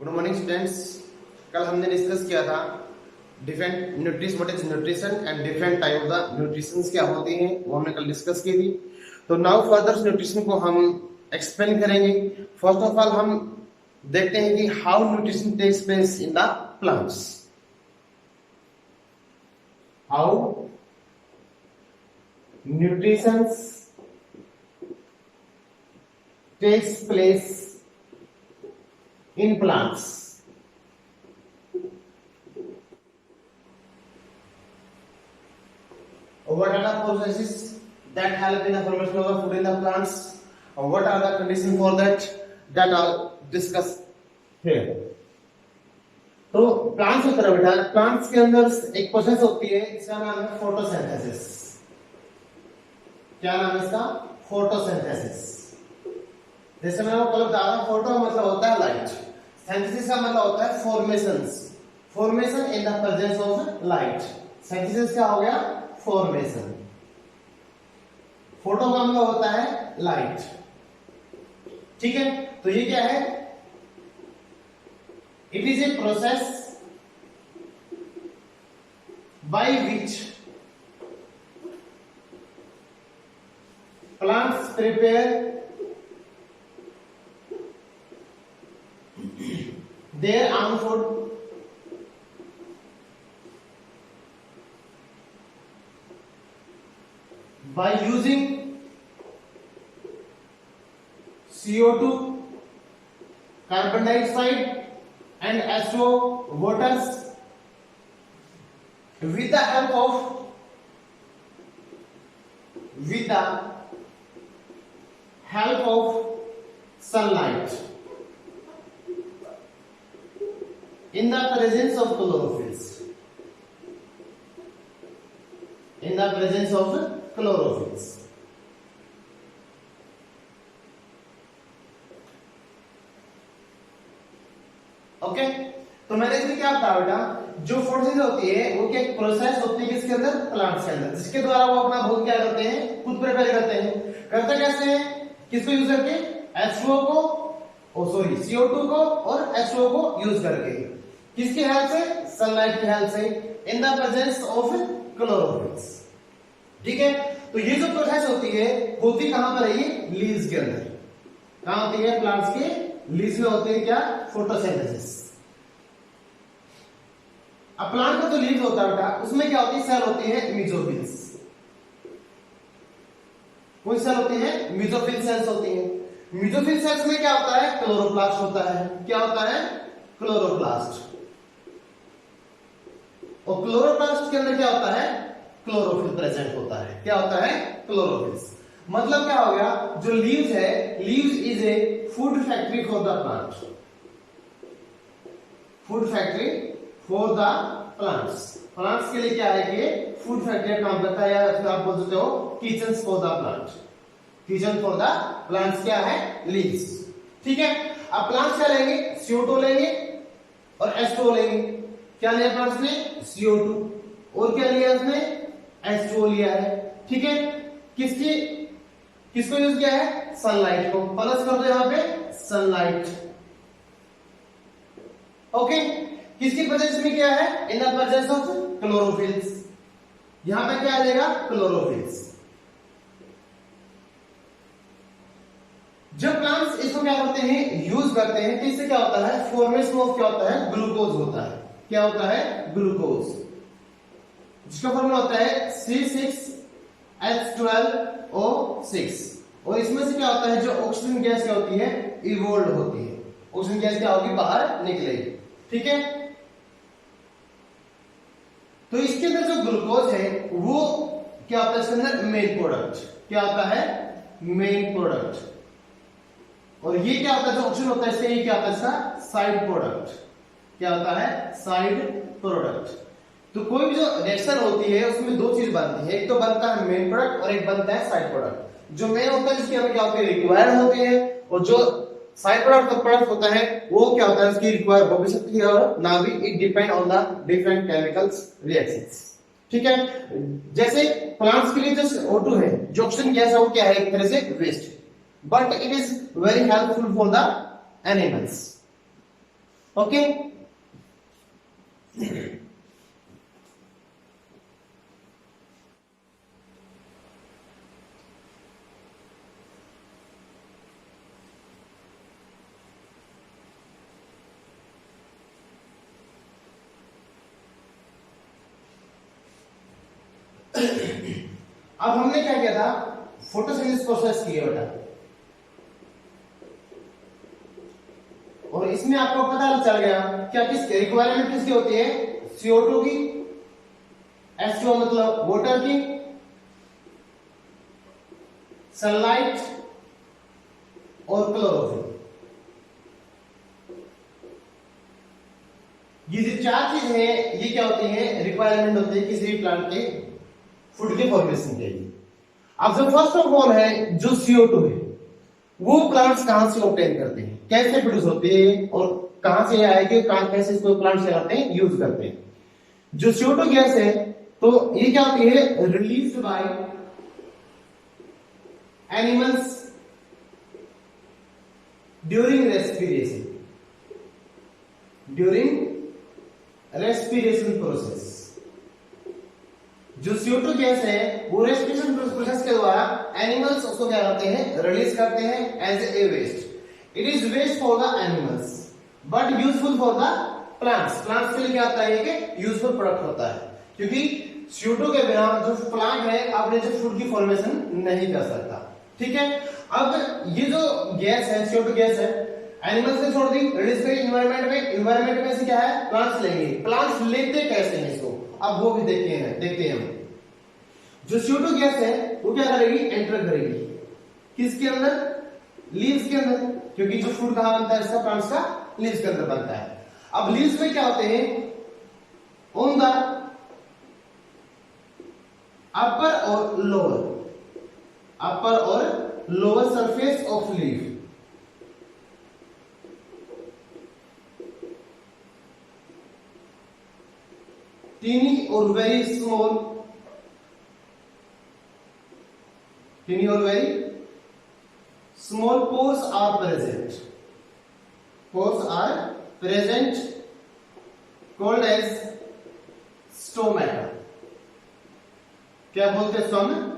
Good morning students. कल हमने discuss किया था different nutrition, what is nutrition and different type of the nutritions क्या होती हैं, वो हमने कल डिस्कस की थी। तो नाउ फर्दर न्यूट्रिशन को हम एक्सप्लेन करेंगे। फर्स्ट ऑफ ऑल हम देखते हैं कि how nutrition takes place in the plants. How nutrition takes place in plants. What are the processes that help in the formation of the food in the plants? Or what are the conditions for that? That I'll discuss here. तो plants की तरफ बेटा, plants के अंदर एक process होती है, इसका नाम है फोटोसिंथेसिस। क्या नाम है इसका? फोटोसिंथेसिस। जैसे मैंने वो कल बताया, फोटो मतलब होता है लाइट, सिंथेसिस का मतलब होता है formations, formation in the presence of light. Synthesis क्या हो गया? फॉर्मेशन। फोटो का मतलब होता है लाइट। ठीक है, तो ये क्या है? It is a process by which plants prepare their own food by using CO2, carbon dioxide and H2O waters with the help of sunlight in the presence of chlorophylls. In the presence of chlorophylls. Okay, तो मैंने इसमें क्या बताया बेटा, जो photosynthesis होती है वो क्या एक प्रोसेस होती है किसके अंदर? प्लांट्स के अंदर, जिसके द्वारा वो अपना भोजन क्या करते हैं? खुद प्रिपेयर करते हैं। करते कैसे हैं? किसको यूज करके? H2O को, CO2 को और H2O को यूज करके। किसकी हेल्प से? सनलाइट की हेल्प से, इन द प्रेजेंस ऑफ क्लोरोफिल्स। ठीक है, तो ये जो प्रोसेस होती है होती कहां पर है? ये लीव्स के अंदर। कहां होती है? प्लांट्स के लीव्स में होती है क्या? फोटोसिंथेसिस। अब प्लांट का जो लीव्स होता है बेटा, उसमें क्या होती है? सेल होती है मेसोफिल्स। कोई सेल होती है? मेसोफिल सेल्स होती है। मेसोफिल सेल्स में क्या होता है? क्लोरोप्लास्ट होता है। क्या होता है? क्लोरोप्लास्ट। और क्लोरोप्लास्ट के अंदर क्या होता है? क्लोरोफिल प्रेजेंट होता है। क्या होता है? क्लोरोफिल्स। मतलब क्या हो गया? जो लीव्स है, leaves is a food factory for the plant. Food factory for the plants. Plants के लिए क्या है कि फूड फैक्ट्री काम करता है, या फिर आप बोल सकते हो kitchen for the plant. Kitchen for the plants क्या है? लीव्स। ठीक है, अब प्लांट्स क्या लेंगे? CO2 लेंगे और H2O लेंगे। क्या लिया प्लांट्स ने? CO2। और क्या लिया उसने? H2O लिया है। ठीक है, किसको यूज किया है? सनलाइट को। प्लस कर दो यहां पे सनलाइट। ओके, किसकी प्रेजेंस में क्या है? In the presence of chlorophylls. यहां पे क्या आ जाएगा? क्लोरोफिल्स। जब प्लांट्स इसको क्या करते हैं? यूज करते हैं, तो इससे क्या होता है? फॉर्मेशन ऑफ क्या होता है? ग्लूकोज होता है। क्या होता है? ग्लूकोज, जिसका फॉर्मूला होता है C6H12O6। और इसमें से क्या होता है? जो ऑक्सीजन गैस क्या होती है? इवोल्व होती है। ऑक्सीजन गैस क्या होगी? बाहर निकलेगी। ठीक है, तो इसके अंदर जो ग्लूकोज है वो क्या होता है? इसके अंदर मेन प्रोडक्ट। क्या होता है? Main product. और ये क्या होता है? जो ऑक्सीजन होता है इसका, ये क्या होता है? इसका साइड प्रोडक्ट। क्या होता है? Side product. तो कोई भी जो रिएक्शन होती है उसमें दो चीज बनती है, एक तो बनता है मेन प्रोडक्ट और एक बनता है साइड प्रोडक्ट। जो मेन होता है जिसकी हमें क्या होती है? रिक्वायर्ड होती है, और जो साइड प्रोडक्ट होता है वो क्या होता है? उसकी रिक्वायर हो भी सकती है और ना भी। It depend on the different chemicals reactions. ठीक है, जैसे प्लांट्स के लिए जो O2 है, जो ऑक्सीजन गैस है, वो क्या है? एक तरह से waste, but it is very helpful for the animals. Okay. अब हमने क्या किया था, फोटोसिंथेसिस प्रोसेस किया बेटा, और इसमें आपको पता चल गया क्या किस रिक्वायरमेंट किसकी होती है, CO2 की, H2O मतलब वाटर की, सनलाइट और क्लोरोफिल। ये जो चार चीज है ये क्या होती है, रिक्वायरमेंट होती है किसी भी प्लांट के फूड के फॉर्मेशन के लिए। अब जो फर्स्ट ऑफ ऑल है जो CO2 है वो प्लांट्स कहां से ऑब्टेन करते हैं, कैसे प्रोड्यूस होती है और कहां से आएगी, कहां कैसे इसको प्लांट्स लगाते हैं, यूज करते हैं। जो CO2 गैस है तो ये क्या होती है, released by animals during respiration process. जो CO2 गैस है वो रेस्पिरेशन प्रोसेस के द्वारा एनिमल्स उसको क्या करते हैं, रिलीज करते हैं as a waste. It is waste for the animals but useful for the plants. Plants के लिए क्या होता है कि यूजफुल प्रोडक्ट होता है, क्योंकि CO2 के बिना जो प्लांट है अपने जो फूड की फॉर्मेशन नहीं कर सकता। ठीक है, अब ये जो गैस है CO2 गैस है एनिमल्स ने छोड़ दी, रिलीज करी एनवायरनमेंट में, एनवायरनमेंट में से क्या है, प्लांट्स लेंगे। प्लांट्स लेते कैसे हैं इसको, अब वो भी देखते हैं हम। जो CO2 गैस है वो क्या करेगी, एंटर करेगी किसके अंदर, लीव्स के अंदर, क्योंकि जो फूड कहां बनता है इसका, प्लांट्स का लीव्स के अंदर बनता है। अब लीव्स में क्या होते हैं, ऑन द अपर और lower surface of leaf, teeny or very small pores are present. Pores are present, called as stomata. क्या बोलते हैं,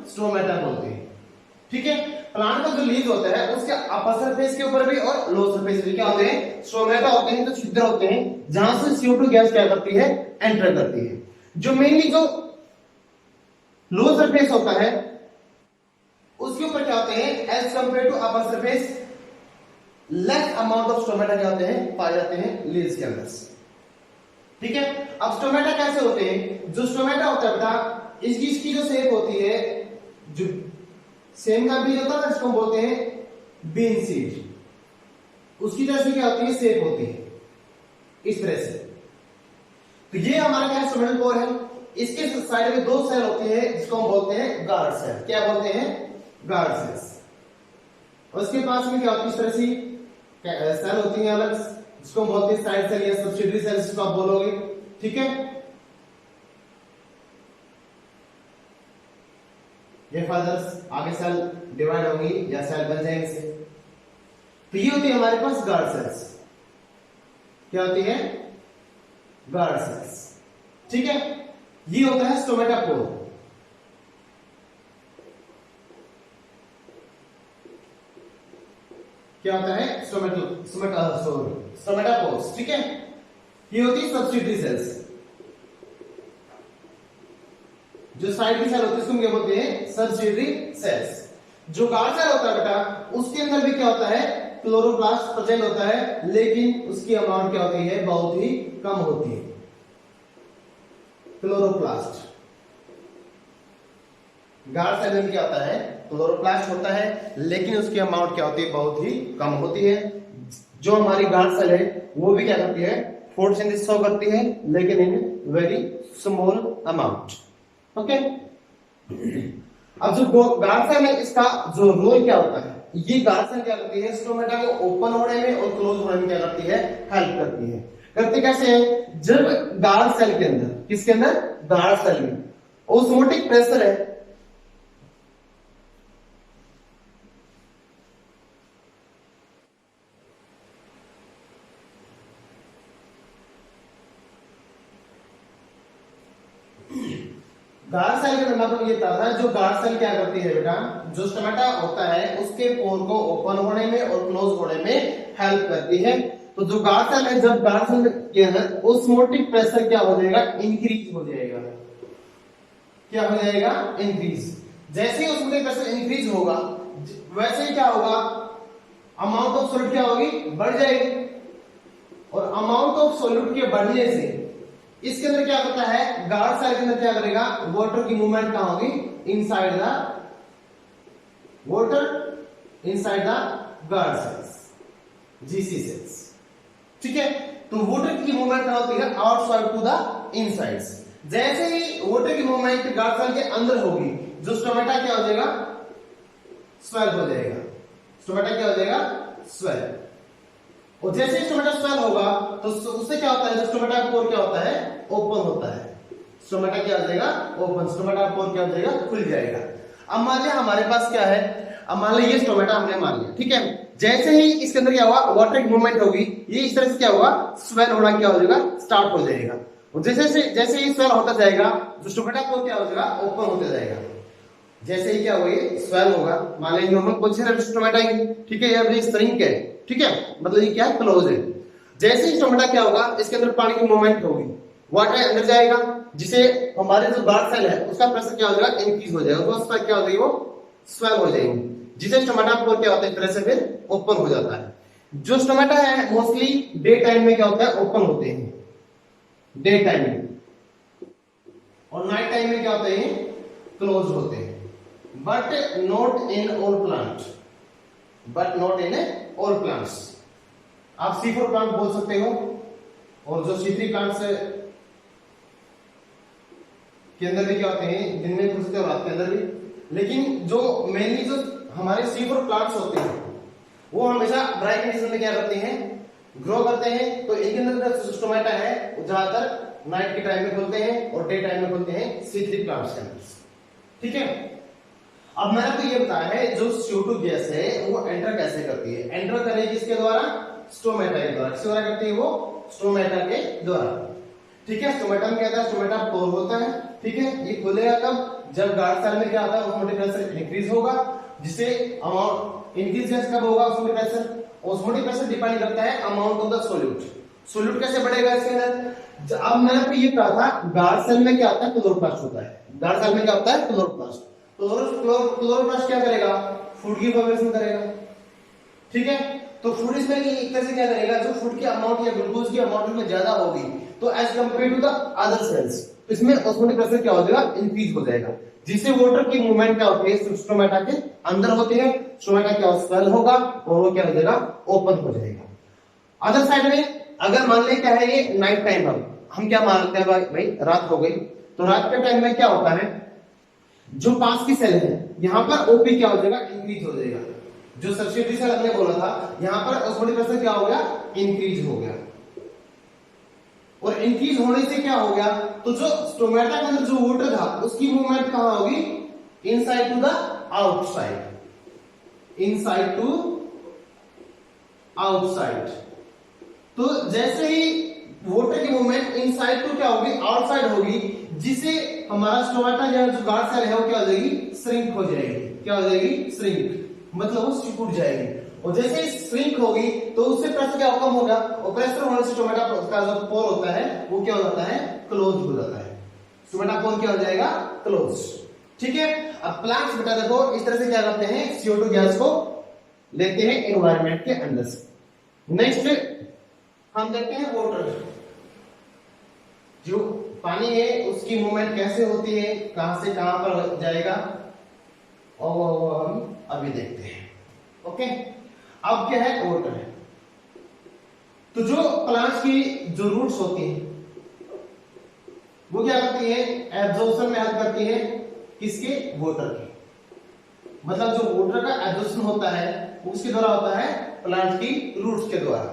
स्टोमेटा बोलते हैं। ठीक है, प्लांट का जो लीज होता है उसके अपर सरफेस के ऊपर भी और लोअर सरफेस पे क्या होते हैं, स्टोमेटा होते हैं, तो छिद्र होते हैं जहां से CO2 गैस क्या करती है, एंटर करती है। जो मेनली जो लोअर सरफेस होता है उसके ऊपर क्या होते हैं, as compare to upper surface less amount of stomata क्या होते हैं, पाए जाते हैं लीव्स के अंदर। ठीक है, अब स्टोमेटा कैसे होते हैं, जो स्टोमेटा होता है बेटा इसकी जो शेप होती है, जो सेम का बीज होता है इसको बोलते हैं बीन सीड, उसकी जैसी क्या होती है, शेप होती है इस तरह से। तो ये हमारा क्या स्टोमेटल पोर है, इसके साइड में दो सेल होती है जिसको हम बोलते हैं गार्ड सेल। क्या बोलते हैं, गार्ड सेल्स। और उसके पास में क्या होती है, इस तरह से सेल होती है अलग, जिसको हम बोलते हैं साइड सेल या सब्सिडियरी सेल जिसको आप बोलोगे। ठीक है, ये फादर्स आगे सेल डिवाइड होंगी या सेल बन जाएंगे से। तो ये होती है हमारे पास गार्ड सेल्स। क्या होती है, गार्ड सेल्स। ठीक है, ये होता है स्टोमेटा पोर। क्या होता है, स्टोमेटा पोर्स। ठीक है, ये होती है सब्सिडियरी सेल्स। जो साइड की सेल होती है उसको क्या बोलते हैं, सब्सिडियरी सेल्स। जो गार्ड सेल होता है बेटा उसके अंदर भी क्या होता है, क्लोरोप्लास्ट प्रेजेंट होता है, लेकिन उसकी अमाउंट क्या होती है, बहुत ही कम होती है। क्लोरोप्लास्ट गार्ड सेल में क्या होता है, क्लोरोप्लास्ट होता है, लेकिन उसकी अमाउंट क्या होती है, बहुत ही कम होती है। जो हमारी गार्ड सेल है वो भी क्या करती है, फोटोसिंथेसिस शो करती है, लेकिन in very small amount. Okay, अब जो गार्ड सेल है इसका जो रोल क्या होता है, ये गार्ड सेल क्या करती है, स्टोमेटा को ओपन होने में और क्लोज होने में क्या करती है, हेल्प करती है। करती कैसे है, जब गार्ड सेल के अंदर, किसके अंदर, गार्ड सेल में ऑस्मोटिक प्रेशर है, गार्ड सेल के अंदर मतलब ये था जो गार्ड सेल क्या करती है बेटा, जो स्टोमेटा होता है उसके पोर को ओपन होने में और क्लोज होने में हेल्प करती है। तो जो गार्ड सेल है, जब गार्ड सेल के अंदर ऑस्मोटिक प्रेशर क्या हो जाएगा, इंक्रीज हो जाएगा। क्या हो जाएगा, इंक्रीज। जैसे ही ऑस्मोटिक प्रेशर इंक्रीज होगा वैसे ही क्या होगा, अमाउंट ऑफ सॉल्यूट क्या होगी, बढ़ जाएगी। और अमाउंट ऑफ सॉल्यूट के बढ़ने से इसके अंदर क्या करता है, गार्ड सेल के अंदर क्या करेगा, वाटर की मूवमेंट कहां होगी, inside the water inside the guard cells, GC cells. ठीक है, तो वाटर की मूवमेंट कहां होती है, आउटसाइड टू द इनसाइड्स। जैसे ही वाटर की मूवमेंट गार्ड सेल के अंदर होगी, जो स्टोमेटा क्या हो जाएगा, स्वेल हो जाएगा। स्टोमेटा क्या हो जाएगा, स्वेल। और जैसे ही स्टोमेटा स्वेल होगा तो उससे क्या होता है, जो स्टोमेटा पोर क्या होता है, ओपन होता है। स्टोमेटा क्या हो जाएगा, ओपन। स्टोमेटा पोर क्या हो जाएगा, खुल जाएगा। अब मान लिया हमारे पास क्या है, अब मान लिया ये स्टोमेटा हमने मान लिया, ठीक है। जैसे ही इसके अंदर क्या हुआ, वाटर की मूवमेंट होगी, ये इस तरह से क्या होगा, स्वेल होना क्या हो जाएगा, स्टार्ट हो जाएगा। और जैसे ही स्वेल होता जाएगा, जो स्टोमेटा पोर क्या हो जाएगा, ओपन होता जाएगा। जैसे ही क्या होगा, ये स्वेल होगा, मान लीजिए नॉर्मल पोजीशन है स्टोमेटा की, ठीक है, ये अपनी श्रिंक है, ठीक है, मतलब ये क्या है, क्लोज है। जैसे ही स्टोमेटा क्या होगा, इसके अंदर पानी की मूवमेंट होगी, वाटर अंदर जाएगा, जिसे हमारे जो गार्ड सेल है उसका प्रेशर क्या हो जाएगा, इंक्रीज हो जाएगा, तो उसका क्या हो जाएगी, वो स्वेल हो जाएगी, जिसे स्टोमेटा पोर क्या होता है, तरह से फिर ओपन हो जाता है। जो स्टोमेटा है मोस्टली डे टाइम में क्या होता है, ओपन होते हैं, डे टाइम में, और नाइट टाइम में क्या होते हैं, क्लोज होते हैं। But not in all plant, but not in all plants. आप C4 प्लांट बोल सकते हो, और जो C3 प्लांट्स के अंदर भी क्या होते हैं, दिन में खुल सकते हो, रात के अंदर भी। लेकिन जो मेनली जो हमारे C4 प्लांट्स होते हैं वो हमेशा ड्राई कंडीशन में क्या करते हैं, ग्रो करते हैं। तो इनके अंदर जो स्टोमेटा है वो ज्यादातर नाइट के टाइम में खुलते हैं और डे टाइम में खुलते हैं C3 प्लांट्स के अंदर, ठीक है। अब मैंने आपको ये बताया है जो CO2 गैस है वो एंटर कैसे करती है, एंटर करेगी किसके द्वारा, स्टोमेटा के द्वारा। किसके द्वारा करती है वो, स्टोमेटा के द्वारा, ठीक है। स्टोमेटा में क्या होता है, स्टोमेटा पोर होता है, ठीक है। ये खुलेगा कब, जब गार्ड सेल में क्या होता है, ऑस्मोटिक प्रेशर इंक्रीज होगा, जिससे अमाउंट इंक्रीज कब होगा, osmotic pressure. Osmotic pressure depend करता है amount of the solute. Solute कैसे बढ़ेगा इसके अंदर, अब मैंने आपको ये कहा था गार्ड सेल में क्या होता है, क्लोरोप्लास्ट होता है। गार्ड सेल में क्या होता है, क्लोरोप्लास्ट। क्लोरोप्लास्ट क्या करेगा, फूड की फॉर्मेशन करेगा, ठीक है। तो फूड इसमें एक तरह से क्या करेगा, जो फूड की अमाउंट या ग्लूकोज की अमाउंट में ज्यादा होगी तो as compare to the other cells इसमें ऑस्मोटिक प्रेशर क्या हो जाएगा, इंक्रीज हो जाएगा, जिससे वाटर की मूवमेंट क्या होती है, स्टोमेटा के अंदर होती है। स्टोमेटा क्या स्वेल होगा और वो क्या हो जाएगा, ओपन हो जाएगा। अदर साइड में अगर मान लें क्या है, ये नाइट टाइम, हम क्या मानते हैं भाई, रात हो गई, तो रात के टाइम में क्या होता है, जो पास की सेल है यहां पर ओपी क्या हो जाएगा, इंक्रीज हो जाएगा। जो सब्सिट्यूटरी सेल हमने बोला था, यहां पर ऑस्मोटिक प्रेशर क्या हो गया, इंक्रीज हो गया। और इंक्रीज होने से क्या हो गया, तो जो स्टोमेटा के अंदर जो वाटर था उसकी मूवमेंट कहां होगी, inside to the outside, inside to outside. तो जैसे ही वाटर की मूवमेंट इनसाइड टू क्या होगी, आउटसाइड होगी, जिसे हमारा स्टोमेटा या जो गार्ड सेल है वो क्या हो जाएगी, श्रिंक हो जाएगी। क्या हो जाएगी, श्रिंक, मतलब वो सिकुड़ जाएगी। और जैसे ही श्रिंक होगी तो उससे प्रेशर क्या कम होगा, और प्रेशर होने से स्टोमेटा का जो पोर होता है वो क्या हो जाता है, क्लोज हो जाता है। स्टोमेटा पोर क्या हो जाएगा, क्लोज, ठीक है। अब प्लांट्स बेटा देखो इस तरह से क्या करते हैं, CO2 गैस को लेते हैं एनवायरमेंट के अंदर से। नेक्स्ट हम देखते हैं वाटर, जो पानी है उसकी मूवमेंट कैसे होती है, कहां से कहां पर जाएगा, और वो हम अभी देखते हैं, ओके। अब क्या है, वाटर है। तो जो प्लांट्स की जो रूट्स होती हैं वो क्या करती है, एब्जॉर्प्शन में हेल्प करती है, किसके, वाटर की। मतलब जो वाटर का एब्जॉर्प्शन होता है उसके द्वारा होता है, प्लांट की रूट्स के द्वारा।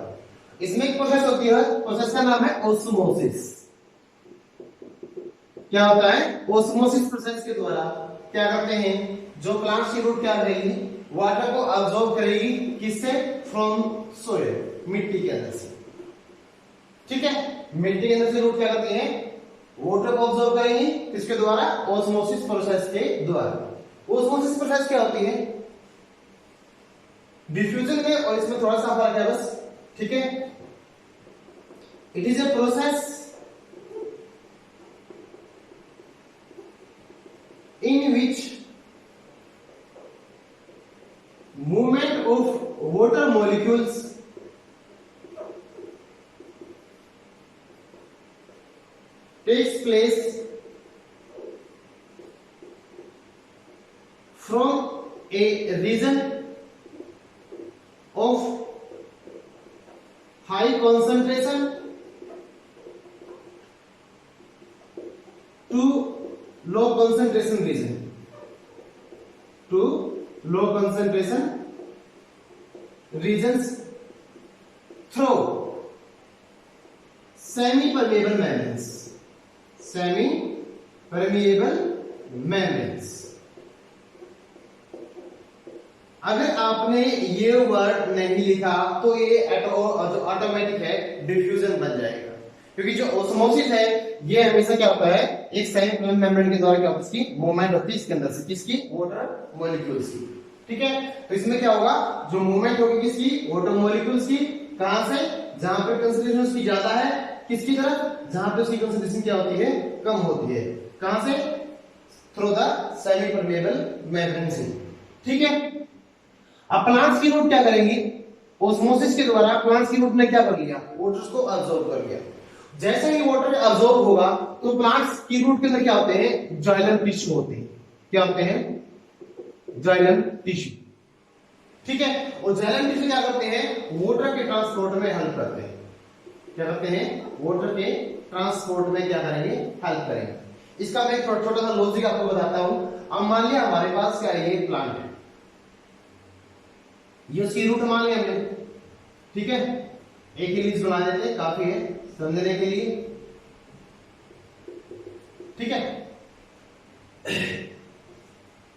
इसमें एक प्रोसेस होती है, प्रोसेस का नाम है ओस्मोसिस। क्या होता है, ओस्मोसिस प्रोसेस के द्वारा क्या करते हैं, जो प्लांट्स की रूट क्या करेगी, वाटर को अब्सॉर्ब करेगी, किससे, फ्रॉम सोइल, मिट्टी के अंदर से, ठीक है। मिट्टी के अंदर से रूट क्या करती है, वाटर को ऑब्जर्व करेंगे किसके द्वारा, ऑस्मोसिस प्रोसेस के द्वारा। ऑस्मोसिस प्रोसेस क्या होती है, डिफ्यूजन में और इसमें थोड़ा सा फर्क है बस, ठीक है। It is a process in which movement of water molecules takes place from a region of high concentration to low concentration region, to low concentration regions through semi permeable membranes, semi permeable membranes। अगर आपने ये word नहीं लिखा तो ये automatic है diffusion बन जाएगा, क्योंकि जो ओस्मोसिस है ये हमेशा क्या होता है, एक सेमी परमेबल मेम्ब्रेन के द्वारा क्या होता है, इसकी मूवमेंट होती है इसके अंदर से, किसकी, वाटर मॉलिक्यूल्स की, ठीक है। तो इसमें क्या होगा, जो मूवमेंट होगी किसकी, वाटर मॉलिक्यूल्स की, कहां से, जहां पे कंसंट्रेशन उसकी ज्यादा है, किसकी तरफ, जहां पे उसकी कंसंट्रेशन क्या होती है, कम होती है, कहां से, through the semi permeable membrane से, ठीक है। अब प्लांट्स की रूट क्या करेंगी, ओस्मोसिस के द्वारा प्लांट्स की रूट ने क्या कर लिया, वाटर को अब्सॉर्ब कर लिया। जैसे ही वाटर अब्सॉर्ब होगा तो प्लांट्स की रूट के अंदर क्या होते हैं, जाइलम टिश्यू होते हैं, क्या होते हैं, जाइलम टिश्यू, ठीक है। और जाइलम टिश्यू क्या करते हैं, वाटर के ट्रांसपोर्ट में हेल्प करते हैं, क्या करते हैं, वाटर के ट्रांसपोर्ट में क्या करेंगे, हेल्प करेंगे। इसका मैं छोटा सा लॉजिक आपको बताता हूं। अब मान लिया हमारे पास क्या है, ये प्लांट है, ये उसकी रूट मान लिया हमने, ठीक है। एक ही लिस्ट बना देते हैं, काफी है समझने के लिए, ठीक है।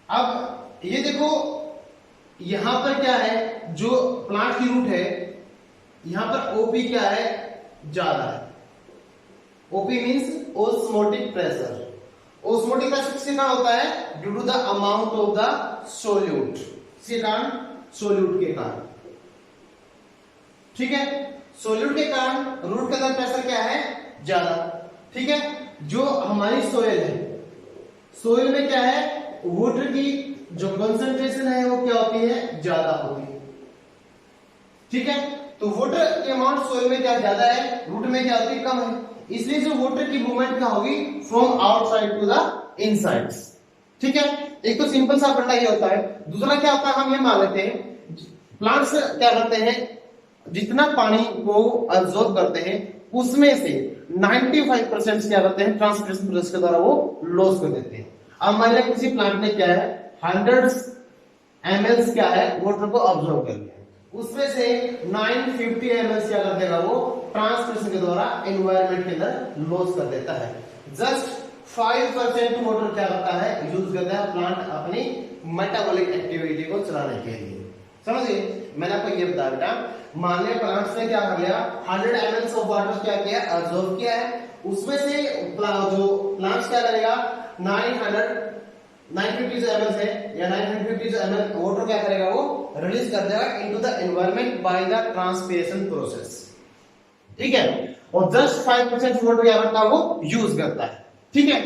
अब ये देखो यहां पर क्या है, जो प्लांट की रूट है यहां पर ओपी क्या है, ज्यादा है। OP means osmotic pressure. Osmotic pressure किसके कारण होता है, due to the amount of the solute, किसके कारण, सोल्यूट के कारण, ठीक है। सोल्यूट के कारण रूट के अंदर प्रेशर क्या है, ज्यादा, ठीक है। जो हमारी सोयल है, सोयल में क्या है, वाटर की जो कंसंट्रेशन है वो क्या होती है, ज्यादा होती है, ठीक है। तो वाटर की अमाउंट सोयल में क्या ज्यादा है, रूट में क्या होती है, कम है, इसलिए जो वाटर की मूवमेंट क्या होगी, from outside to the inside, ठीक है। एक तो सिंपल सा फंडा ये होता है। दूसरा क्या होता है, हम ये मान लेते हैं प्लांट्स क्या करते हैं, जितना पानी को अब्सॉर्ब करते हैं उसमें से 95% क्या करते हैं, ट्रांसपिरेशन प्रोसेस के द्वारा वो लॉस कर देते हैं। अब मान लिया किसी प्लांट ने क्या है, 100 ml क्या है, वाटर को अब्सॉर्ब कर लिया, उसमें से 950 ml क्या कर देगा, वो ट्रांसपिरेशन के द्वारा एनवायरनमेंट के अंदर लॉस कर देता है। जस्ट 5% वाटर क्या करता है, यूज करता है प्लांट अपनी मेटाबॉलिक एक्टिविटी को चलाने के लिए, समझिए। मैंने आपको ये बताया बेटा, मान लिया प्लांट्स ने क्या कर लिया, 100 ml ऑफ वाटर क्या किया, अब्सॉर्ब किया है, उसमें से जो प्लांट्स क्या करेगा, 950 जो ml है या 950 जो ml वाटर क्या करेगा, वो रिलीज कर देगा into the environment by the transpiration process, ठीक है। और जस्ट 5% वाटर क्या करता है, वो यूज करता है, ठीक है।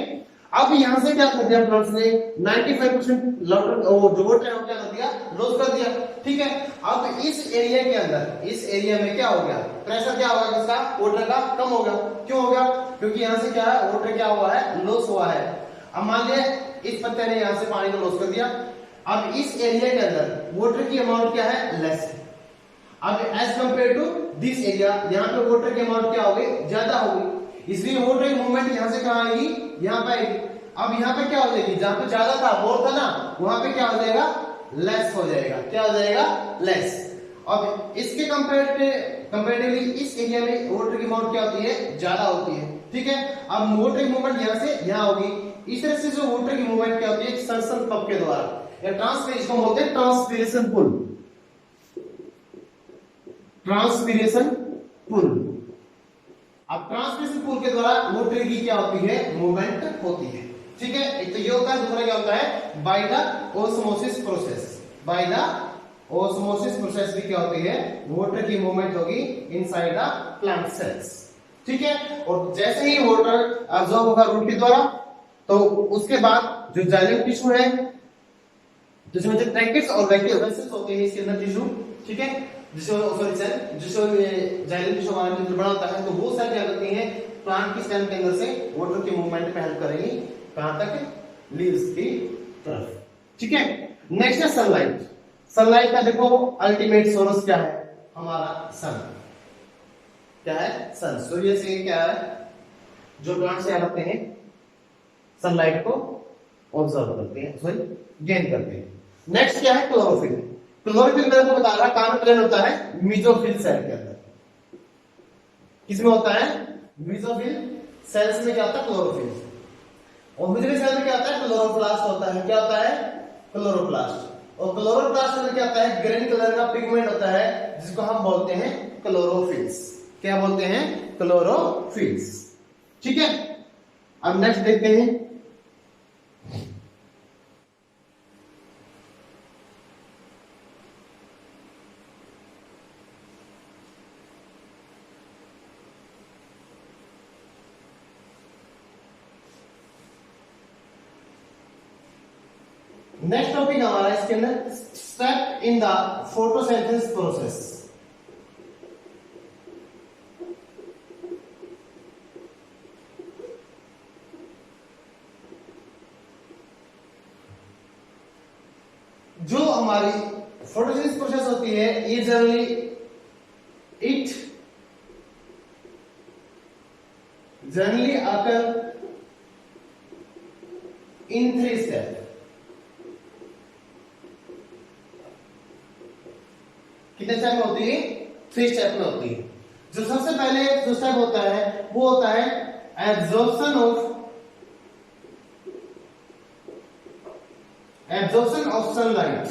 अब यहां से क्या कर दिया प्लांट्स ने, 95% वाटर जो वाटर है वो क्या कर दिया, लॉस कर दिया, ठीक है। अब इस एरिया के अंदर, इस एरिया में क्या हो गया, प्रेशर क्या होगा, किसका, वाटर का कम हो गया। क्यों हो गया, क्योंकि यहां से क्या है, वाटर क्या हुआ है, लॉस हुआ है। अब मान लिया इस पत्ते ने यहां से पानी को लॉस कर दिया, अब इस एरिया के अंदर वाटर की अमाउंट क्या है, लेस है। अब as compare to this area, यहाँ पे वाटर की अमाउंट क्या होगी, ज्यादा होगी, इसलिए वाटर की मूवमेंट यहां से कहां आएगी, यहाँ पे आएगी। अब यहाँ पे क्या हो जाएगी, जहां पे ज्यादा था, मोर था ना, वहां पे क्या हो जाएगा, लेस हो जाएगा, क्या हो जाएगा, लेस। अब इसके कंपेरेटिवली इस एरिया में वाटर की अमाउंट क्या होती है, ज्यादा होती है, ठीक है। अब वाटर की मूवमेंट यहां से यहां होगी, इस तरह से जो वाटर की मूवमेंट क्या होती है, सक्शन पंप के द्वारा या ट्रांसपिरेशन, इसको बोलते हैं ट्रांसपिरेशन पुल, ट्रांसपिरेशन पुल। अब ट्रांसमिशन पूल के द्वारा वाटर की क्या होती है, मूवमेंट होती है। ठीक है, एक तो ये होता है, दूसरा क्या होता है, by the osmosis process. By the osmosis process भी क्या होती है, वाटर की मूवमेंट होगी इनसाइड द प्लांट सेल्स। ठीक है, और जैसे ही वाटर अब्सॉर्ब होगा रूट के द्वारा, तो उसके बाद जो जाइलम टिश्यू है, जिसमें जो ट्रैकेट्स और वेसिकल्स होते हैं इसके अंदर टिश्यू, ठीक है, जिसमें सॉरी सेल जिसमें जाइलम टिश्यू हमारे अंदर बना होता है, तो वो सेल क्या करती हैं, प्लांट की स्टेम के अंदर से वाटर की मूवमेंट में हेल्प करेंगी, कहां तक, लीव्स की तरफ। ठीक है, नेक्स्ट है सनलाइट। सनलाइट का देखो अल्टीमेट सोर्स क्या है, हमारा सन। क्या है, सन। सूर्य से क्या है, जो प्लांट से आते हैं सनलाइट को ऑब्जर्व करते हैं, सॉरी गेन करते हैं। नेक्स्ट क्या है, क्लोरोफिल। क्लोरोफिल मेरे को बता रहा कहां पे प्रेजेंट होता है, मीजोफिल सेल के अंदर। किसमें होता है, मीजोफिल सेल्स में क्या होता है, क्लोरोफिल। और मिजोफिल सेल में क्या होता है, क्लोरोप्लास्ट होता है। क्या होता है, क्लोरोप्लास्ट। और क्लोरोप्लास्ट में क्या होता है, ग्रीन कलर का पिगमेंट होता है, जिसको हम बोलते हैं क्लोरोफिल्स। क्या बोलते हैं, क्लोरोफिल्स। ठीक है, अब नेक्स्ट देखते हैं, नेक्स्ट टॉपिक हमारा इसके अंदर step in the photosynthesis process. जो हमारी फोटोसिंथेसिस प्रोसेस होती है, ये जनरली अकर इन 3 स्टेप। कितने स्टेप में होती है, 3 स्टेप में होती है। जो सबसे पहले जो स्टेप होता है वो होता है absorption of sunlight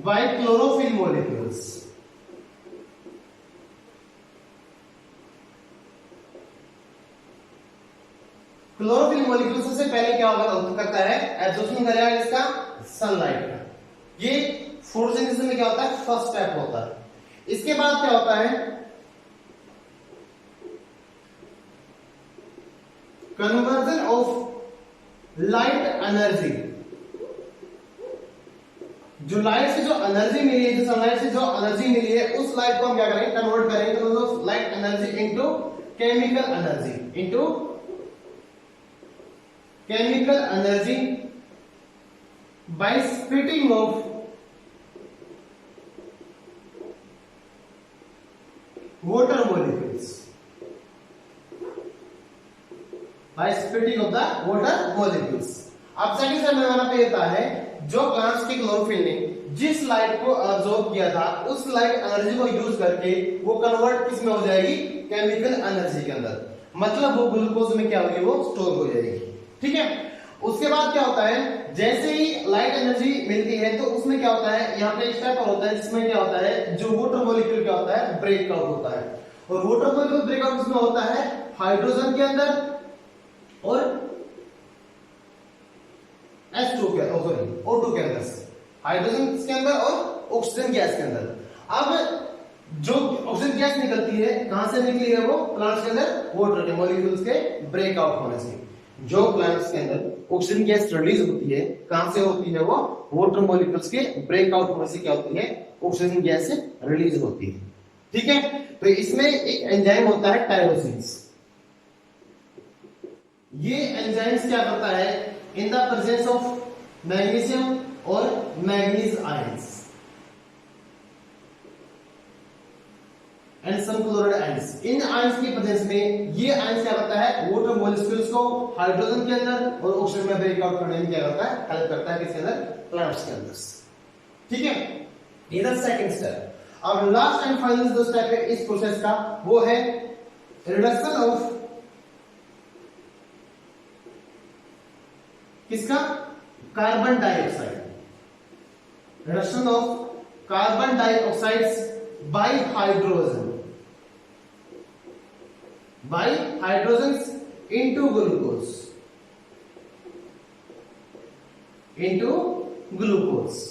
bye chlorophyll molecules. Chlorophyll molecule सबसे पहले क्या होगा, करता है, एब्जॉर्प्शन करेगा इसका, सनलाइट का। ये फोटोसिंथेसिस में क्या होता है, फर्स्ट स्टेप होता है। इसके बाद क्या होता है, कन्वर्जन ऑफ लाइट एनर्जी। जो लाइट से जो एनर्जी मिली है, जो सनलाइट से जो एनर्जी मिली है, उस लाइट को हम क्या करेंगे, कन्वर्ट करेंगे तो light energy into chemical energy, into chemical energy by splitting of water molecules, by splitting of the water molecules। अब सेकंड स्टेप में हमारा पे होता है, जो प्लांट्स के क्लोरोफिल ने जिस लाइट को अब्सॉर्ब किया था, उस लाइट एनर्जी को यूज करके वो कन्वर्ट किस में हो जाएगी, केमिकल एनर्जी के अंदर। मतलब वो ग्लूकोज में क्या होगी, वो स्टोर हो जाएगी। ठीक है, उसके बाद क्या होता है, जैसे ही लाइट एनर्जी मिलती है तो उसमें क्या होता है, यहाँ पे एक स्टेप और होता है जिसमें क्या होता है, जो वाटर मॉलिक्यूल क्या होता है, ब्रेकआउट होता है। और वाटर मॉलिक्यूल ब्रेकआउट उसमें होता है हाइड्रोजन के अंदर और H2 के, सॉरी O2 के अंदर, हाइड्रोजन के अंदर और ऑक्सीजन गैस के अंदर। अब जो ऑक्सीजन गैस निकलती है, कहां से निकली है, वो प्लांट्स के अंदर वाटर के मॉलिक्यूल्स के ब्रेकआउट होने से। जो प्लांट्स के अंदर ऑक्सीजन गैस रिलीज होती है, कहां से होती है, वो वाटर मॉलिक्यूल्स के ब्रेकआउट होने से क्या होती है, ऑक्सीजन गैस रिलीज होती है। ठीक है, तो इसमें एक एंजाइम होता है टायरोसिन्स। ये एंजाइम्स क्या करता है, in the presence of magnesium और manganese ions and some chloride ions, in ions की प्रेजेंस में ये आयंस क्या करता है, वाटर मॉलिक्यूल्स को हाइड्रोजन के अंदर और ऑक्सीजन में ब्रेकआउट करने में क्या करता है, हेल्प करता है, किसके अंदर, प्लांट्स के अंदर। ठीक है, ये द सेकंड स्टेप। अब लास्ट एंड फाइनल जो स्टेप है इस प्रोसेस का, वो है रिडक्शन ऑफ किसका, carbon dioxide. Reduction of carbon dioxide by hydrogen, by hydrogen into glucose, into glucose.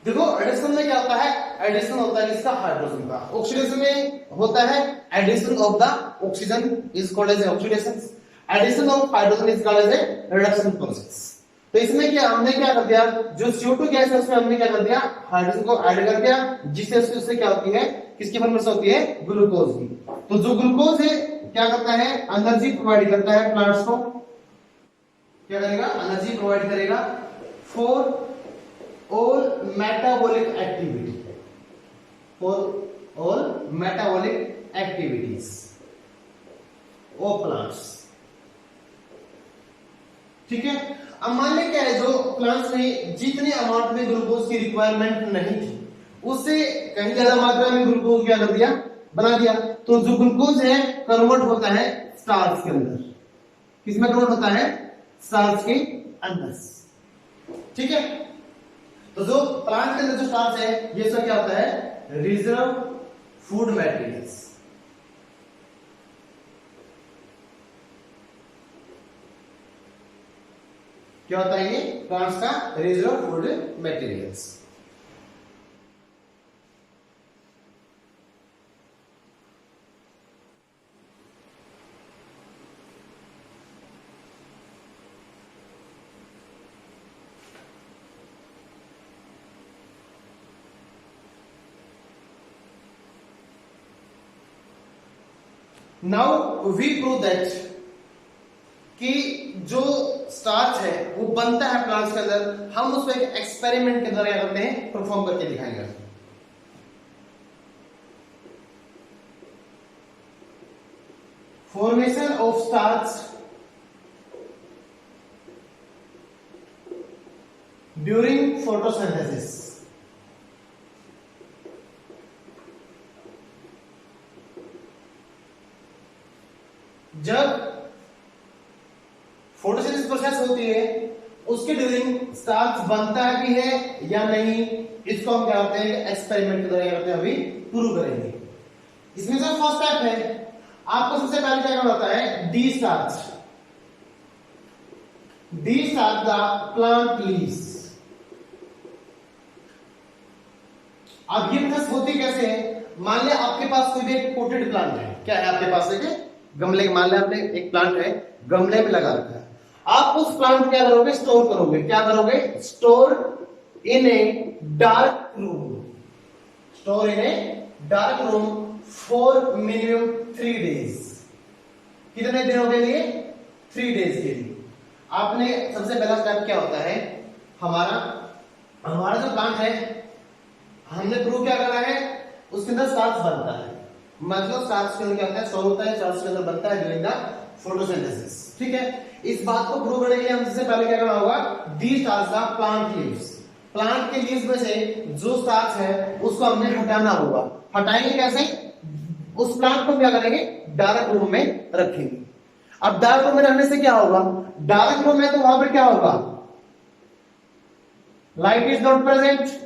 देखो एडिशन में क्या होता है, एडिशन होता है किसका, हाइड्रोजन का। ऑक्सीडेशन में होता है addition of the oxygen is called as oxidation, addition of hydrogen is called as a reduction process. तो इसमें क्या हमने क्या कर दिया, जो CO2 गैस है उसमें हमने क्या कर दिया, हाइड्रोजन को ऐड कर दिया, जिससे उससे क्या होती है, किसकी फॉर्मेशन होती है, ग्लूकोज की। तो जो ग्लूकोज है क्या करता है, एनर्जी प्रोवाइड करता है प्लांट्स को, क्या करेगा, एनर्जी प्रोवाइड करेगा for all metabolic activity, for all metabolic activities of plants। ठीक है। अब मान लें क्या है, जो प्लांट्स में जितने अमाउंट में ग्लूकोज की रिक्वायरमेंट नहीं थी उससे कहीं ज्यादा मात्रा में ग्लूकोज क्या कर दिया, बना दिया। तो जो ग्लूकोज है कन्वर्ट होता है स्टार्च के अंदर, किसमें कन्वर्ट होता है, स्टार्च के अंदर। ठीक है। तो जो प्लांट के अंदर जो स्टार्च है ये सब क्या होता है, रिजर्व फूड मटेरियल्स। क्या होता है ये, प्लांट्स का reserve food materials. Now we prove that कि जो स्टार्च है वो बनता है प्लांट्स के अंदर, हम उसको एक एक्सपेरिमेंट के द्वारा क्या करते हैं, परफॉर्म करके दिखाएंगे। Formation of starch during photosynthesis. जब फोटोसिंथेसिस प्रोसेस होती है उसके ड्यूरिंग स्टार्च बनता है भी है या नहीं, इसको हम क्या करते हैं, एक्सपेरिमेंट के द्वारा करते हैं, अभी प्रूव करेंगे। इसमें जो फर्स्ट स्टेप है, आपको सबसे पहले क्या करना होता है, D starch, D starch the plant leaves. अब ये प्रोसेस होती कैसे है, मान लिया आपके पास कोई भी एक पोटेड प्लांट है, क्या है आपके पास एक गमले, मान लिया आपने एक प्लांट है गमले में लगा रखा है, आप उस प्लांट को क्या करोगे, स्टोर करोगे, क्या करोगे, store in a dark room, store in a dark room for minimum 3 days. कितने दिनों के लिए, 3 डेज के लिए। आपने सबसे पहला स्टेप क्या होता है, हमारा जो प्लांट है हमने प्रूव क्या करना है, उसके अंदर स्टार्च बनता है, मतलब स्टार्च के अंदर क्या होता है, स्टोर होता है, स्टार्च के अंदर बनता है ड्यूरिंग द फोटोसिंथेसिस। ठीक है। इस बात को प्रूव करने के लिए हम सबसे पहले क्या करना होगा, D starch the plant leaves, plant के लीव्स में से जो स्टार्च है उसको हमने हटाना होगा। हटाएंगे कैसे, उस प्लांट को क्या करेंगे, डार्क रूम में रखेंगे। अब डार्क रूम में रखने से क्या होगा, डार्क रूम में तो वहां पर क्या होगा, लाइट इज नॉट प्रेजेंट,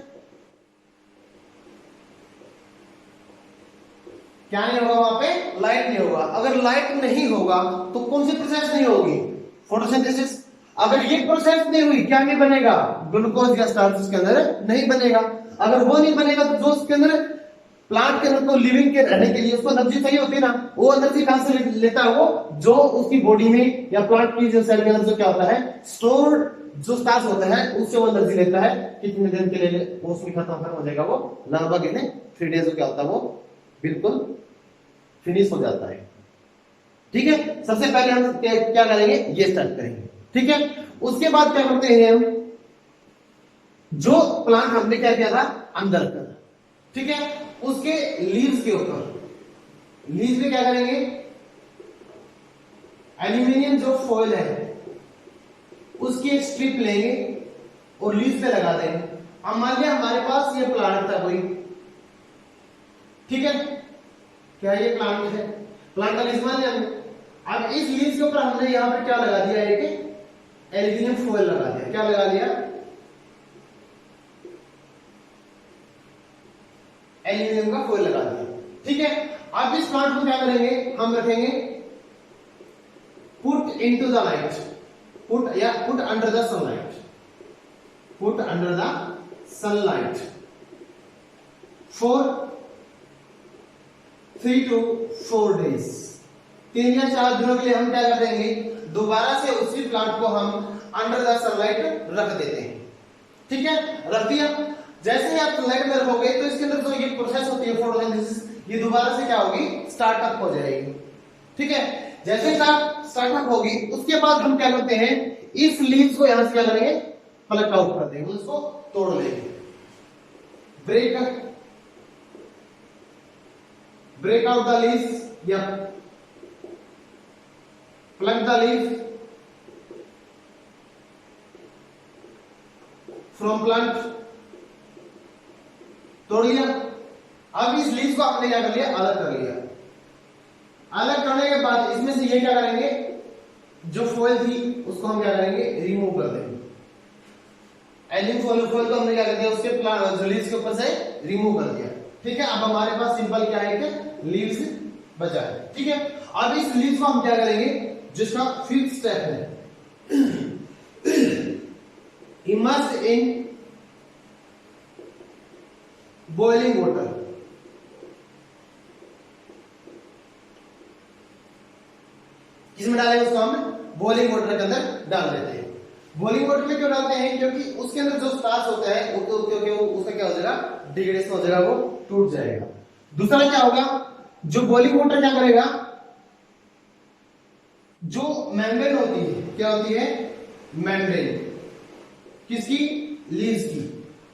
क्या नहीं होगा, वहां पे लाइट नहीं होगा। अगर लाइट नहीं होगा तो कौन सी प्रोसेस नहीं होगी, फोटोसिंथेसिस। अगर ये प्रोसेस नहीं हुई क्या नहीं बनेगा, ग्लूकोज या स्टार्च उसके अंदर नहीं बनेगा। अगर वो नहीं बनेगा तो जो उसके अंदर प्लांट के अंदर तो लिविंग के रहने के लिए उसको एनर्जी चाहिए होती है ना, वो एनर्जी कहां से लेता है, वो जो उसकी बॉडी में या प्लांट की जो सेल के अंदर जो क्या होता है, स्टोर जो स्टार्च होता है उससे वो एनर्जी लेता है। कितने दिन के लिए वो उसमें खत्म हो जाएगा, वो लगभग कितने 3 डेज क्या होता है, वो बिल्कुल फिनिश हो जाता है। ठीक है। सबसे पहले हम क्या करेंगे, ये स्टार्ट करेंगे। ठीक है। उसके बाद क्या करते हैं हम, जो प्लांट हमने क्या किया था अंदर कर, ठीक है, उसके लीव्स के ऊपर, लीव्स में क्या करेंगे, एल्यूमिनियम जो फॉइल है उसकी एक स्ट्रिप लेंगे और लीव्स पे लगा देंगे। अब मान लिया हमारे पास ये प्लांट था कोई, ठीक है, क्या ये प्लांट है, प्लांट का लीव्स मान लिया हमने। अब इस लीव्स के ऊपर हमने यहां पर क्या लगा दिया, एक एल्यूमिनियम फॉइल लगा दिया। क्या लगा दिया, एल्यूमिनियम का फॉइल लगा दिया। ठीक है, अब इस प्लांट को क्या करेंगे, हम रखेंगे put into the light, put under the sunlight, put under the sunlight for 3 to 4 days, 3 या 4 दिनों के लिए हम क्या कर देंगे, दोबारा से उसी प्लांट को हम अंडर द सनलाइट रख देते हैं। ठीक है, रख दिया। जैसे ही आप सनलाइट में रखोगे तो इसके अंदर जो ये प्रोसेस होती है फोटोसिंथेसिस, ये दोबारा से क्या होगी, स्टार्टअप हो जाएगी। ठीक है, जैसे स्टार्टअप होगी उसके बाद हम क्या करते हैं, इस लीव्स को यहां से क्या करेंगे, प्लक आउट कर देंगे, उसको तोड़ लेंगे। ब्रेक आउट द लीव्स या plug the leaves from plant, तोड़ लिया। अब इस लीव्स को आपने क्या कर लिया, अलग कर लिया। अलग करने के बाद इसमें से ये क्या करेंगे, जो फॉइल थी उसको हम क्या करेंगे, रिमूव कर देंगे। एल्यूमिनियम फॉइल को हमने क्या कर दिया, उसके प्लांट लीव्स के ऊपर से रिमूव कर दिया। ठीक है, अब हमारे पास सिंपल क्या है कि लीव्स बचा है। ठीक है, अब इस लीव्स को हम क्या करेंगे, जिसका फिफ्थ स्टेप है, इमर्स इन बॉइलिंग वाटर। किसमें डालेंगे, उसको हम बॉइलिंग वाटर के अंदर डाल देते हैं। बॉइलिंग वाटर में क्यों डालते हैं, क्योंकि उसके अंदर जो स्टार्च होता है उसका क्या हो जाएगा, डिग्रेडेशन हो जाएगा, वो टूट जाएगा। दूसरा क्या होगा, जो बॉइलिंग वाटर क्या करेगा, जो मेम्ब्रेन होती है, क्या होती है, मेम्ब्रेन किसकी, लीव्स की,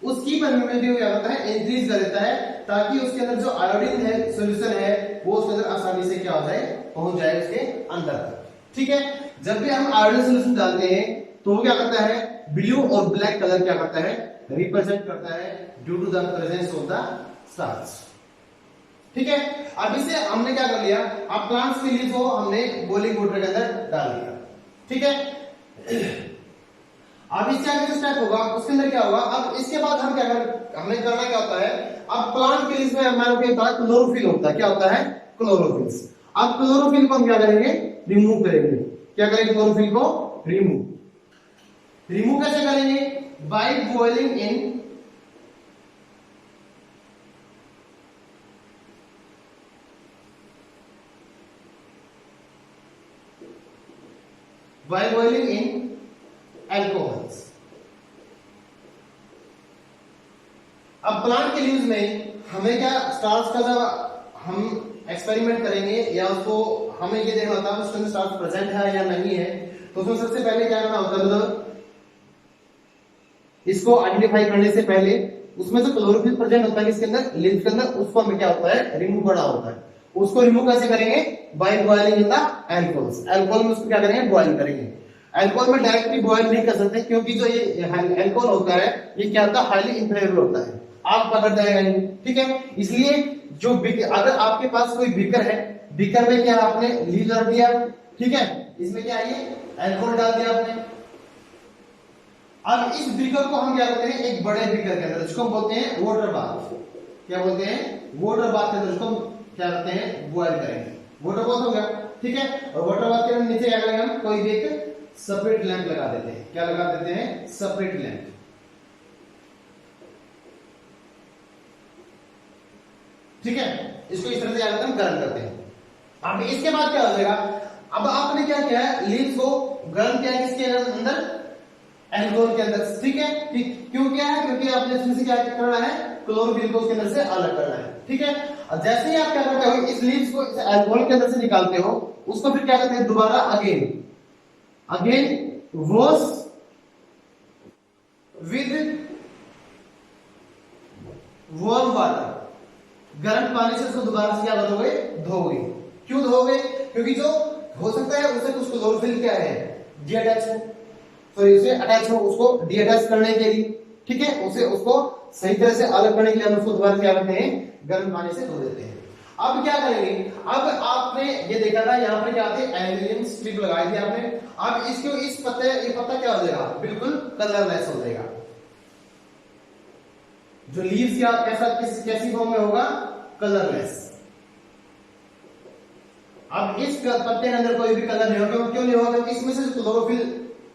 उसकी परमेबिलिटी क्या होता है, इंक्रीज कर देता है, ताकि उसके अंदर जो आयोडीन है सॉल्यूशन है वो उसके अंदर आसानी से क्या हो जाए, पहुंच जाए उसके अंदर तक। ठीक है, जब भी हम आयोडीन सॉल्यूशन डालते हैं तो वो क्या करता है, ब्लू और ब्लैक कलर क्या करता है, रिप्रेजेंट करता है due to the presence of the starch. ठीक है, अब इसे हमने क्या कर लिया, अब प्लांट्स के लिए जो हमने बॉइलिंग वाटर के अंदर डाल दिया। ठीक है, अब इससे आगे जो स्टेप होगा उसके अंदर क्या होगा, अब इसके बाद हम क्या हमें करना क्या होता है, अब प्लांट के लिए हमारे पास क्लोरोफिल होता है, क्या होता है, क्लोरोफिल। अब क्लोरोफिल को हम क्या करेंगे, रिमूव करेंगे। क्या करेंगे, क्लोरोफिल को रिमूव कैसे करेंगे, बाय बॉइलिंग इन अल्कोहल्स। अब प्लांट के लीव्स में हमें क्या, स्टार्च का जब हम एक्सपेरिमेंट करेंगे या उसको हमें ये देखना होता है उसके स्टार्च प्रेजेंट है या नहीं है, तो उसमें सबसे पहले क्या करना होता है, मतलब इसको आइडेंटिफाई करने से पहले उसमें जो क्लोरोफिल प्रेजेंट होता है इसके अंदर, लीव्स के अंदर, उसको हमें क्या होता है, रिमूव करना होता है। उसको रिमूव कैसे करेंगे, by boiling in the alcohols. Alcohol में उसको क्या करेंगे, बॉइल करेंगे। अल्कोहल में डायरेक्टली बॉइल नहीं कर सकते, क्योंकि जो ये अल्कोहल होता है ये क्या होता है, हाईली इनफ्लेमेबल होता है, आग पकड़ जाएगा नहीं। ठीक है, इसलिए जो अगर आपके पास कोई बीकर है, बीकर में क्या आपने लीव डाल दिया, ठीक है, इसमें क्या है, अल्कोहल डाल दिया आपने। अब इस बीकर को हम क्या करते हैं, एक बड़े बीकर के अंदर, जिसको हम बोलते हैं वाटर बाथ, क्या बोलते हैं, वाटर बाथ के अंदर उसको क्या करते हैं, बॉइल करेंगे। वाटर बाथ हो गया। ठीक है, और वाटर बाथ के नीचे क्या करेंगे, हम कोई भी एक सेपरेट लैंप लगा देते हैं। क्या लगा देते हैं, सेपरेट लैंप। ठीक है, इसको इस तरह से हम गर्म करते हैं। अब इसके बाद क्या हो जाएगा, अब आपने क्या किया है, लीव्स को गर्म किया है, किसके अंदर, अल्कोहल के अंदर। ठीक है, क्यों किया है, क्योंकि आपने इसमें से क्या करना है, क्लोरोफिल को उसके अंदर से अलग करना है। ठीक है, और जैसे ही आप क्या करते हो, इस लीव्स को अल्कोहल के अंदर से निकालते हो, उसको फिर क्या करते हैं, दोबारा again wash with warm water, गर्म पानी से उसको दोबारा से क्या करोगे, धोगे। क्यों धोगे, क्योंकि जो हो सकता है उसे कुछ क्लोरोफिल क्या है, डीअटैच हो, तो इसे अटैच हो, उसको डीअटैच करने के लिए, ठीक है, उसको सही तरह से अलग करने के लिए हम उसको दोबारा क्या करते हैं, गर्म पानी से धो देते हैं। अब क्या करेंगे, अब आपने ये देखा था यहाँ पे क्या थे, एल्यूमिनियम स्ट्रिप लगाई थी आपने। अब इसको इस पत्ते, ये पत्ता क्या हो जाएगा, बिल्कुल कलरलेस हो जाएगा। जो लीव्स क्या कैसा कैसी फॉर्म में होगा, कलरलेस। अब इस पत्ते के अंदर कोई भी कलर नहीं होगा, क्यों नहीं होगा, क्योंकि इसमें से क्लोरोफिल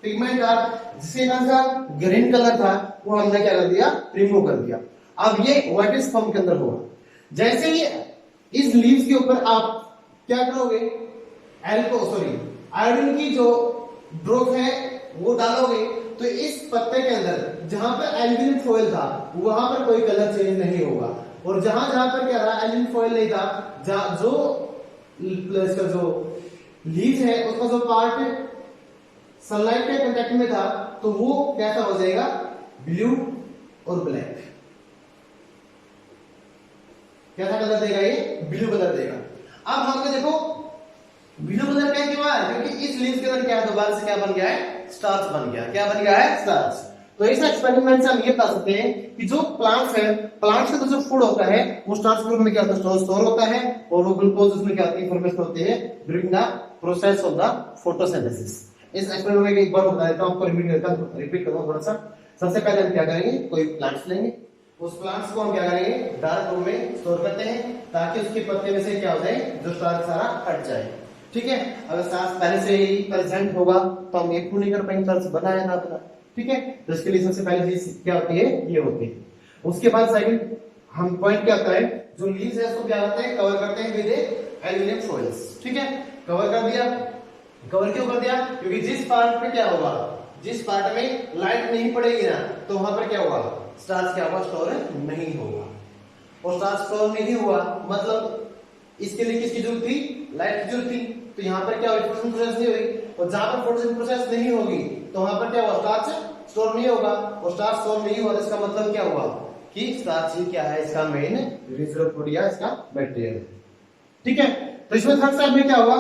पिगमेंट था जिसके नाम ग्रीन कलर था वो हमने क्या कर दिया, रिमूव कर दिया। अब ये व्हाइटिश फॉर्म के अंदर होगा। जैसे ही इस लीव्स के ऊपर आप क्या करोगे, आयोडीन की जो ड्रॉप है वो डालोगे, तो इस पत्ते के अंदर जहां पर एल्यूमिनियम फॉइल था वहां पर कोई कलर चेंज नहीं होगा, और जहां जहां पर क्या था, एल्यूमिनियम फॉइल नहीं था, इसका जो लीव्स है उसका जो पार्ट सनलाइट के कांटेक्ट में था, तो वो कैसा हो जाएगा, ब्लू और ब्लैक। कैसा कलर देगा, ये ब्लू कलर देगा। अब हमने देखो ब्लू कलर क्या क्यों आया, क्योंकि इस लीव्स के अंदर क्या है, दोबारा से क्या बन गया है, स्टार्च बन गया। क्या बन गया है, स्टार्च। तो इस एक्सपेरिमेंट से हम ये बता सकते हैं कि जो प्लांट्स है, प्लांट्स का जो फूड होता है वो स्टार्च फूड में क्या होता है, स्टोर होता है, और वो ग्लूकोज उसमें क्या होती है, फॉर्मेशन होती है during the process of the photosynthesis. इस एक्सपेरिमेंट में एक बार बता देता हूं, आपको रिपीट करूंगा थोड़ा सा। सबसे पहले हम क्या करेंगे, कोई प्लांट्स लेंगे, उस प्लांट्स को हम क्या करेंगे, डार्क रूम में स्टोर करते हैं ताकि उसके पत्ते में से क्या हो जाए, जो स्टार्च सारा हट जाए। ठीक है, अगर स्टार्च पहले से ही प्रेजेंट होगा तो हम ये क्यों नहीं कर पाएंगे, स्टार्च बना है ना बना। ठीक है, तो इसके लिए सबसे पहले चीज क्या होती है, ये होती है। उसके बाद सेकंड हम पॉइंट क्या होता है, जो लीव्स है उसको क्या करते हैं, कवर करते हैं विद एल्यूमिनियम फॉइल्स। ठीक है, कवर कर दिया। कवर क्यों कर दिया, क्योंकि जिस पार्ट पे क्या होगा, जिस पार्ट में लाइट नहीं पड़ेगी ना, तो वहां पर क्या होगा, स्टार्च क्या होगा, स्टोर नहीं होगा। और स्टार्च स्टोर नहीं हुआ मतलब इसके लिए किसकी जरूरत थी, लाइट की जरूरत थी। तो यहाँ पर क्या हुई, फोटोसिंथेसिस प्रोसेस नहीं हुई, और जहां पर फोटोसिंथेसिस प्रोसेस नहीं होगी तो वहां पर क्या हुआ, स्टार्च स्टोर नहीं होगा, और स्टार्च स्टोर नहीं हुआ तो इसका मतलब क्या हुआ कि स्टार्च ही क्या है, इसका मेन रिजर्व फूड या इसका मटेरियल। ठीक है, तो इसमें थर्ड स्टेप में क्या हुआ,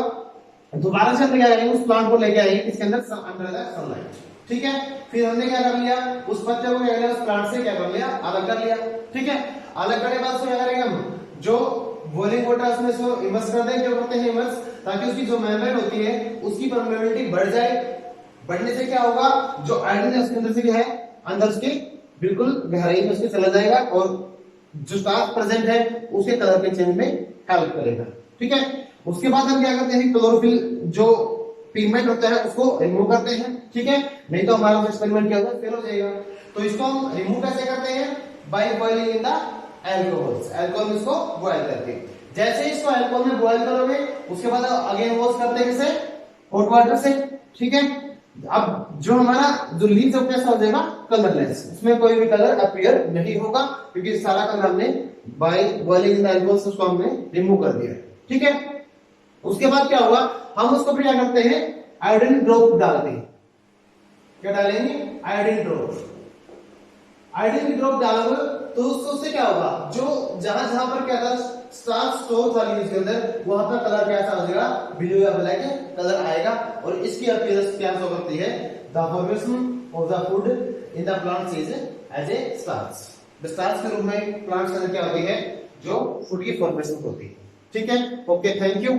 दोबारा से हम क्या करेंगे, उस प्लांट को लेके आएंगे इसके अंदर अंडर द सनलाइट। ठीक है, फिर हमने क्या कर लिया, उस पत्ते को क्या कर लिया, उस प्लांट से क्या कर लिया, अलग कर लिया। ठीक है, अलग करने के बाद क्या करेंगे हम, जो बॉइलिंग वाटर उसमें इसको इमर्स कर देंगे। क्यों करते हैं इमर्स, ताकि उसकी जो मेम्ब्रेन होती है उसकी परमेबिलिटी बढ़ जाए। बढ़ने से क्या होगा, जो आयोडीन है उसके अंदर से क्या है, अंदर उसके बिल्कुल गहराई में उसके चला जाएगा, और जो स्टार्च प्रेजेंट है उसके कलर के चेंज में हेल्प करेगा। ठीक है, उसके बाद हम क्या करते हैं, क्लोरोफिल जो पिगमेंट होता है उसको रिमूव करते हैं। ठीक है, नहीं तो हमारा एक्सपेरिमेंट क्या होगा, फेल हो जाएगा। तो इसको हम रिमूव कैसे करते हैं, by boiling in the alcohols. Alcohol में इसको बॉयल करके, जैसे इसको अल्कोहल में बॉयल करोगे उसके बाद अगेन वॉश करते हैं इसे हॉट वाटर से। ठीक है, अब जो हमारा जो लीव्स है कैसा हो जाएगा, कलरलेस, उसमें कोई भी कलर अपीयर नहीं होगा, क्योंकि सारा कलर हमने by boiling in the alcohol से उसको हमने रिमूव कर दिया। ठीक है, उसके बाद क्या होगा, हम उसको फिर क्या करते हैं, आयोडीन ड्रॉप डालते हैं। क्या डालेंगे, आयोडीन ड्रॉप। आयोडीन की ड्रॉप डालोगे तो उससे क्या होगा, जो जहां जहां पर क्या था, स्टार्च स्टोर था लीव्स के अंदर, वहां पर कलर कैसा हो जाएगा, ब्लू या ब्लैक कलर आएगा। और इसकी अपीयरेंस क्या हो सकती है, the formation of the food in the plants is as a starch. Starch के रूप में प्लांट्स के अंदर क्या होती है, जो फूड की फॉर्मेशन होती है। ठीक है, ओके, थैंक यू।